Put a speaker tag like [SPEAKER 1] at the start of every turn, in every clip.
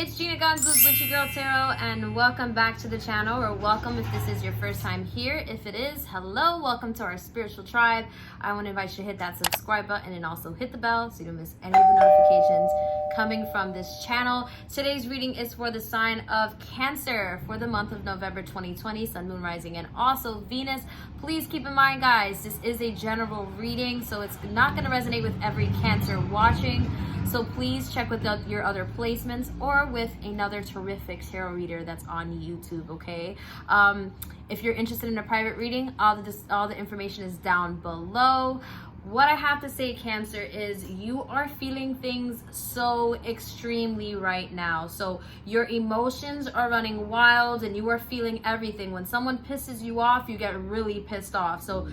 [SPEAKER 1] It's Gina Gunz with WitchyGirlTarot, and welcome back to the channel, or welcome if this is your first time here. If it is, hello, welcome to our spiritual tribe. I want to invite you to hit that subscribe button and also hit the bell so you don't miss any of the notifications coming from this channel. Today's reading is for the sign of Cancer for the month of November 2020, Sun, Moon, Rising, and also Venus. Please keep in mind, guys, this is a general reading, so it's not going to resonate with every Cancer watching. So please check with your other placements or with another terrific tarot reader that's on YouTube, okay? If you're interested in a private reading, all the information is down below. What I have to say, Cancer, is you are feeling things so extremely right now. So your emotions are running wild and you are feeling everything. When someone pisses you off, you get really pissed off. So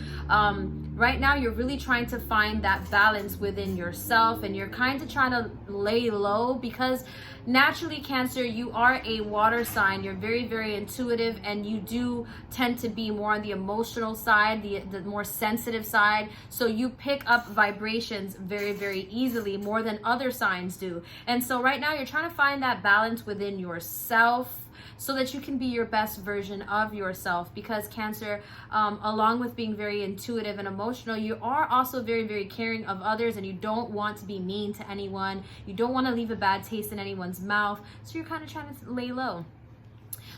[SPEAKER 1] right now you're really trying to find that balance within yourself, and you're kind of trying to lay low because naturally, Cancer, you are a water sign. You're very, very intuitive, and you do tend to be more on the emotional side, the more sensitive side. So you pick up vibrations very, very easily, more than other signs do. And so right now you're trying to find that balance within yourself so that you can be your best version of yourself, because Cancer, along with being very intuitive and emotional, you are also very, very caring of others, and you don't want to be mean to anyone. You don't want to leave a bad taste in anyone's mouth. So you're kind of trying to lay low.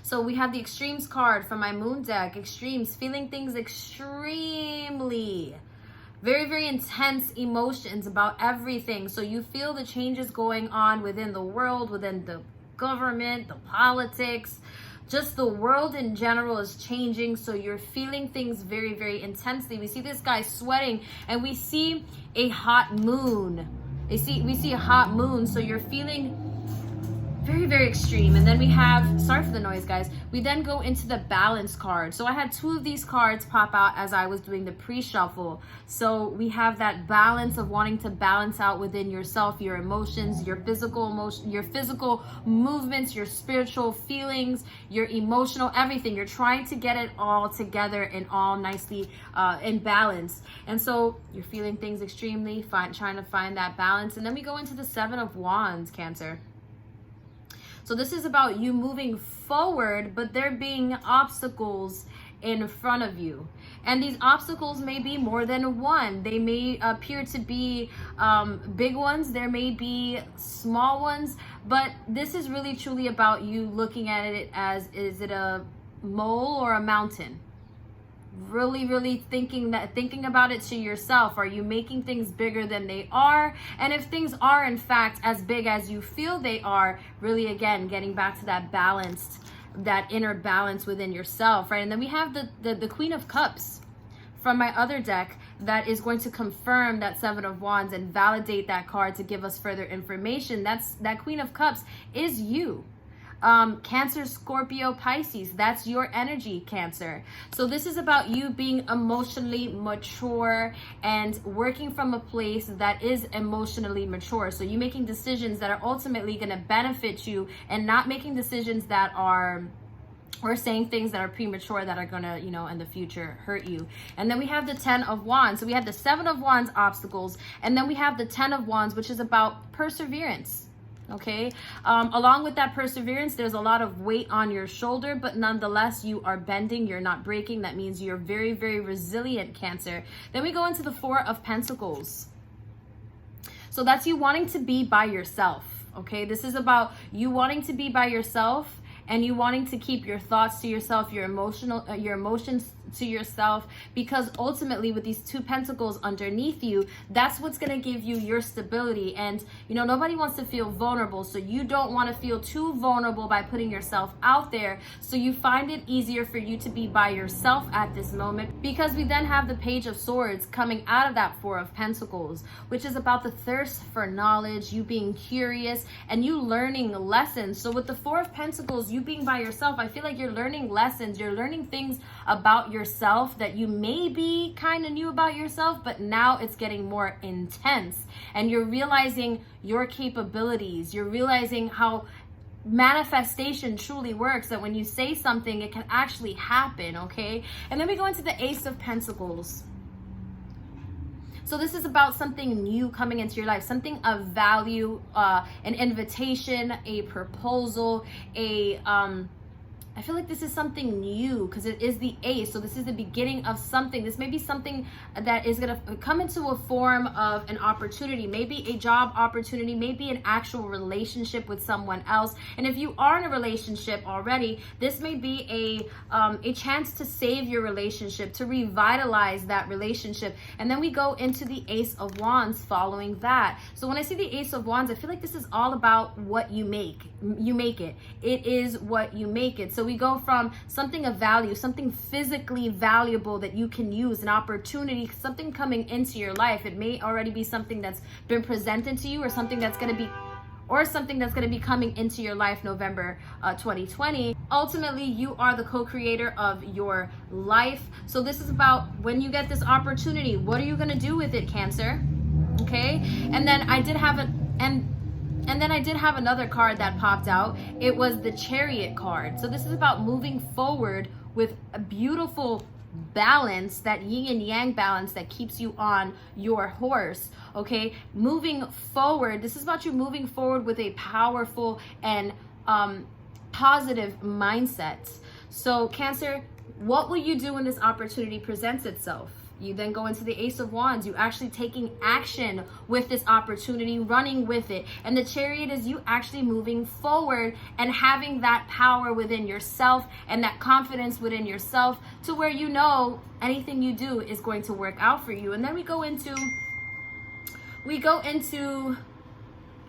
[SPEAKER 1] So we have the Extremes card from my moon deck. Extremes, feeling things extremely. Very, very intense emotions about everything. So you feel the changes going on within the world, within the government, the politics, just the world in general is changing. So you're feeling things very, very intensely. We see this guy sweating, and we see a hot moon. We see a hot moon. So you're feeling very, very extreme. And then we have, sorry for the noise, guys, we then go into the balance card. So I had two of these cards pop out as I was doing the pre-shuffle. So we have that balance of wanting to balance out within yourself, your emotions, your physical movements, your spiritual feelings, your emotional, everything. You're trying to get it all together and all nicely in balance. And so you're feeling things extremely, trying to find that balance. And then we go into the Seven of Wands, Cancer. So this is about you moving forward, but there being obstacles in front of you. And these obstacles may be more than one. They may appear to be big ones. There may be small ones. But this is really truly about you looking at it as, is it a mole or a mountain? Really, really thinking about it to yourself. Are you making things bigger than they are? And if things are in fact as big as you feel they are, really, again, getting back to that balanced, that inner balance within yourself, right? And then we have the Queen of Cups from my other deck that is going to confirm that Seven of Wands and validate that card to give us further information. That Queen of Cups is you. Cancer, Scorpio, Pisces, that's your energy, Cancer. So this is about you being emotionally mature and working from a place that is emotionally mature. So you making decisions that are ultimately going to benefit you, and not making decisions that are, or saying things that are premature that are gonna, in the future hurt you. And then we have the Ten of Wands. So we have the Seven of Wands obstacles, and then we have the Ten of Wands, which is about perseverance. Okay, along with that perseverance, there's a lot of weight on your shoulder, but nonetheless, you are bending, you're not breaking. That means you're very, very resilient, Cancer. Then we go into the Four of Pentacles. So that's you wanting to be by yourself. Okay, this is about you wanting to be by yourself, and you wanting to keep your thoughts to yourself, your emotions to yourself, because ultimately with these two pentacles underneath you, that's what's going to give you your stability. And nobody wants to feel vulnerable, so you don't want to feel too vulnerable by putting yourself out there. So you find it easier for you to be by yourself at this moment, because we then have the Page of Swords coming out of that Four of Pentacles, which is about the thirst for knowledge, you being curious, and you learning lessons. So with the Four of Pentacles, you being by yourself, I feel like you're learning lessons, you're learning things about yourself that you maybe kind of knew about yourself, but now it's getting more intense, and you're realizing your capabilities, you're realizing how manifestation truly works, that when you say something, it can actually happen. Okay, and then we go into the Ace of Pentacles. So this is about something new coming into your life, something of value, an invitation, a proposal, I feel like this is something new because it is the Ace. So this is the beginning of something. This may be something that is going to come into a form of an opportunity, maybe a job opportunity, maybe an actual relationship with someone else. And if you are in a relationship already, this may be a chance to save your relationship, to revitalize that relationship. And then we go into the Ace of Wands following that. So when I see the Ace of Wands, I feel like this is all about what you make. You make it. It is what you make it. So we go from something of value, something physically valuable that you can use, an opportunity, something coming into your life. It may already be something that's been presented to you, or something that's going to be coming into your life November 2020. Ultimately, you are the co-creator of your life. So this is about when you get this opportunity, what are you going to do with it, Cancer? Okay. And then I did have another card that popped out. It was the Chariot card. So this is about moving forward with a beautiful balance, that yin and yang balance that keeps you on your horse. Okay, moving forward. This is about you moving forward with a powerful and positive mindset. So Cancer, what will you do when this opportunity presents itself? You then go into the Ace of Wands. You actually taking action with this opportunity, running with it. And the Chariot is you actually moving forward and having that power within yourself and that confidence within yourself to where you know anything you do is going to work out for you. And then we go into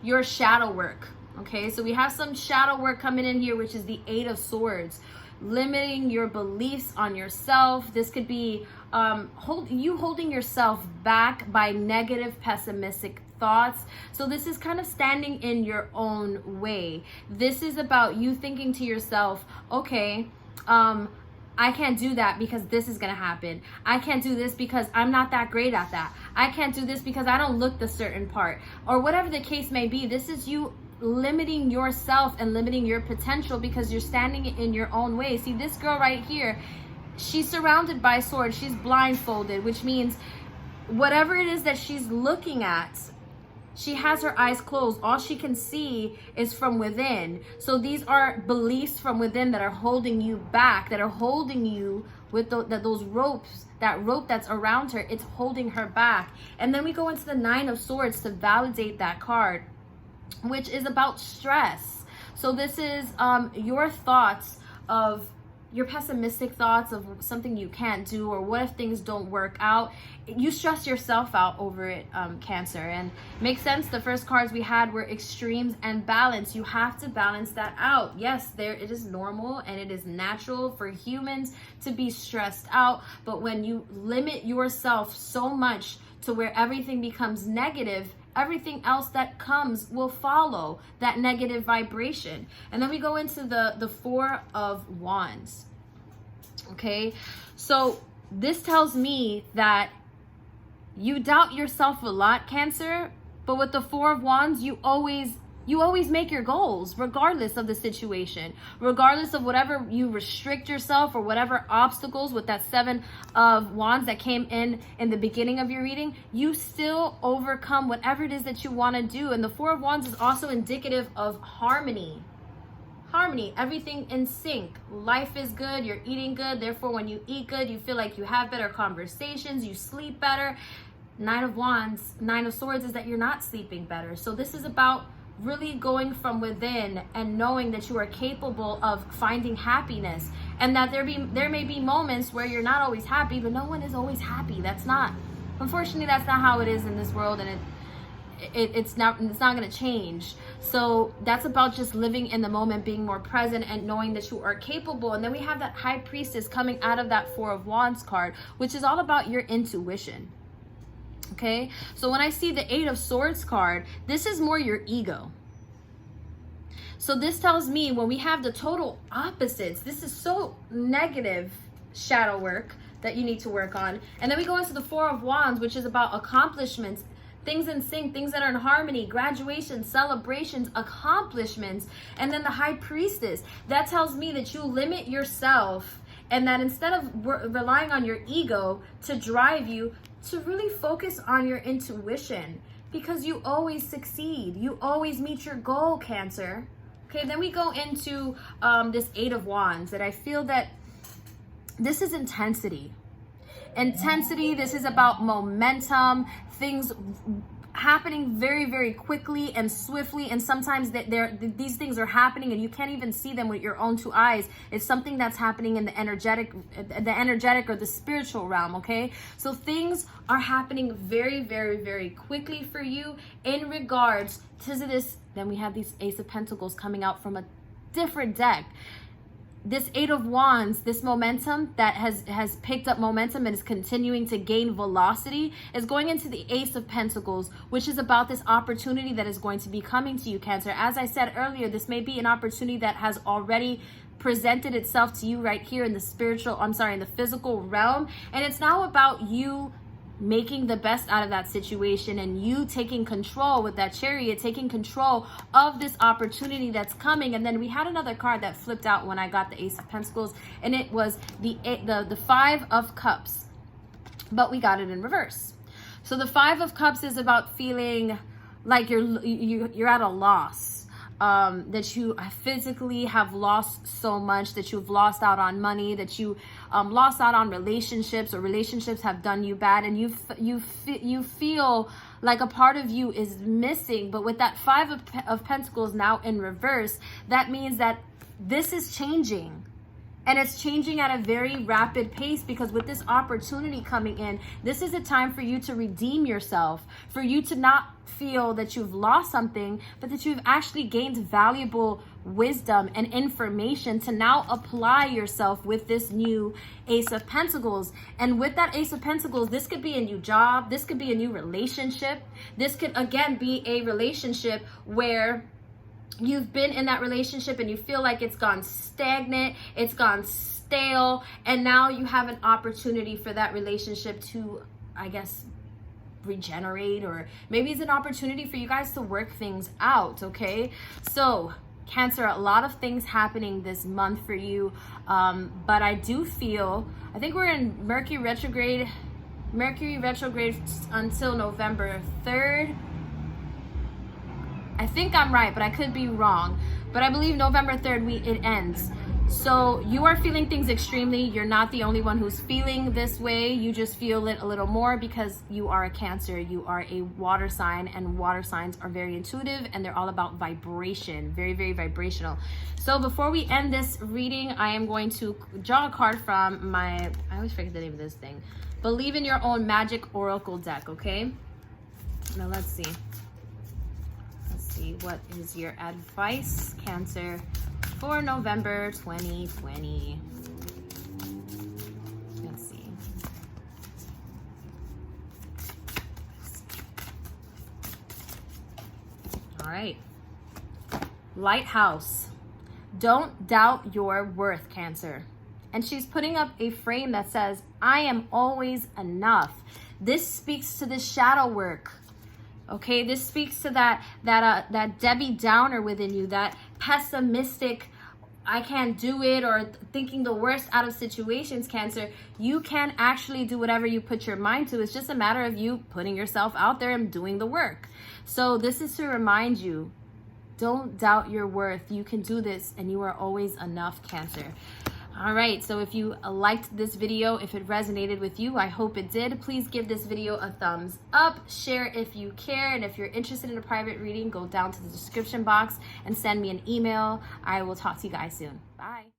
[SPEAKER 1] your shadow work. Okay, so we have some shadow work coming in here, which is the Eight of Swords. Limiting your beliefs on yourself. This could be holding yourself back by negative, pessimistic thoughts. So this is kind of standing in your own way. This is about you thinking to yourself, okay, I can't do that because this is going to happen. I can't do this because I'm not that great at that. I can't do this because I don't look the certain part, or whatever the case may be. This is you limiting yourself and limiting your potential because you're standing in your own way. See, this girl right here, she's surrounded by swords. She's blindfolded, which means whatever it is that she's looking at, she has her eyes closed. All she can see is from within. So these are beliefs from within that are holding you back, that are holding you with those ropes. That rope that's around her, it's holding her back. And then we go into the Nine of Swords to validate that card, which is about stress. So this is your thoughts of your pessimistic thoughts of something you can't do, or what if things don't work out. You stress yourself out over it, Cancer. And makes sense. The first cards we had were extremes and balance. You have to balance that out. Yes, it is normal and it is natural for humans to be stressed out, but when you limit yourself so much to where everything becomes negative, everything else that comes will follow that negative vibration. And then we go into the Four of Wands. Okay, so this tells me that you doubt yourself a lot, Cancer, but with the Four of Wands, you always make your goals regardless of the situation, regardless of whatever you restrict yourself or whatever obstacles. With that Seven of Wands that came in the beginning of your reading, you still overcome whatever it is that you want to do. And the Four of Wands is also indicative of harmony. Everything in sync. Life is good, you're eating good, therefore when you eat good, you feel like you have better conversations, you sleep better. Nine of Swords is that you're not sleeping better. So this is about really going from within and knowing that you are capable of finding happiness, and that there may be moments where you're not always happy, but no one is always happy. Unfortunately, that's not how it is in this world, and it's not going to change. So that's about just living in the moment, being more present, and knowing that you are capable. And then we have that High Priestess coming out of that Four of Wands card, which is all about your intuition. Okay, so when I see the Eight of Swords card, this is more your ego. So this tells me when we have the total opposites, this is so negative shadow work that you need to work on. And then we go into the Four of Wands, which is about accomplishments, things in sync, things that are in harmony, graduations, celebrations, accomplishments. And then the High Priestess, that tells me that you limit yourself, and that instead of relying on your ego to drive you, to really focus on your intuition, because you always succeed. You always meet your goal, Cancer. Okay, then we go into this Eight of Wands, and I feel that this is intensity. Intensity, this is about momentum, things happening very, very quickly and swiftly, and sometimes these things are happening and you can't even see them with your own two eyes. It's something that's happening in the energetic or the spiritual realm. Okay, so things are happening very, very, very quickly for you in regards to this. Then we have these Ace of Pentacles coming out from a different deck. This Eight of Wands, this momentum that has picked up momentum and is continuing to gain velocity, is going into the Ace of Pentacles, which is about this opportunity that is going to be coming to you, Cancer. As I said earlier, this may be an opportunity that has already presented itself to you right here in the in the physical realm. And it's now about you making the best out of that situation and you taking control with that Chariot, taking control of this opportunity that's coming. And then we had another card that flipped out when I got the Ace of Pentacles, and it was the Five of Cups, but we got it in reverse. So the Five of Cups is about feeling like you're at a loss. That you physically have lost so much, that you've lost out on money, that you lost out on relationships, or relationships have done you bad, and you feel like a part of you is missing. But with that Five of Pentacles now in reverse, that means that this is changing. And it's changing at a very rapid pace, because with this opportunity coming in, this is a time for you to redeem yourself, for you to not feel that you've lost something, but that you've actually gained valuable wisdom and information to now apply yourself with this new Ace of Pentacles. And with that Ace of Pentacles, this could be a new job, this could be a new relationship, this could again be a relationship where you've been in that relationship and you feel like it's gone stagnant, it's gone stale, and now you have an opportunity for that relationship to, I guess, regenerate, or maybe it's an opportunity for you guys to work things out. Okay, so Cancer, a lot of things happening this month for you, but I do feel, I think we're in Mercury retrograde until November 3rd. I think I'm right, but I could be wrong. But I believe November 3rd it ends. So you are feeling things extremely. You're not the only one who's feeling this way. You just feel it a little more because you are a Cancer. You are a water sign, and water signs are very intuitive and they're all about vibration. Very, very vibrational. So before we end this reading, I am going to draw a card from I always forget the name of this thing. Believe in Your Own Magic Oracle deck, okay? Now let's see. What is your advice, Cancer, for November 2020? Let's see. All right. Lighthouse. Don't doubt your worth, Cancer. And she's putting up a frame that says, I am always enough. This speaks to the shadow work. Okay, this speaks to that Debbie Downer within you, that pessimistic, I can't do it, or thinking the worst out of situations, Cancer. You can actually do whatever you put your mind to. It's just a matter of you putting yourself out there and doing the work. So this is to remind you, don't doubt your worth. You can do this, and you are always enough, Cancer. All right, so if you liked this video, if it resonated with you, I hope it did. Please give this video a thumbs up, share if you care, and if you're interested in a private reading, go down to the description box and send me an email. I will talk to you guys soon. Bye.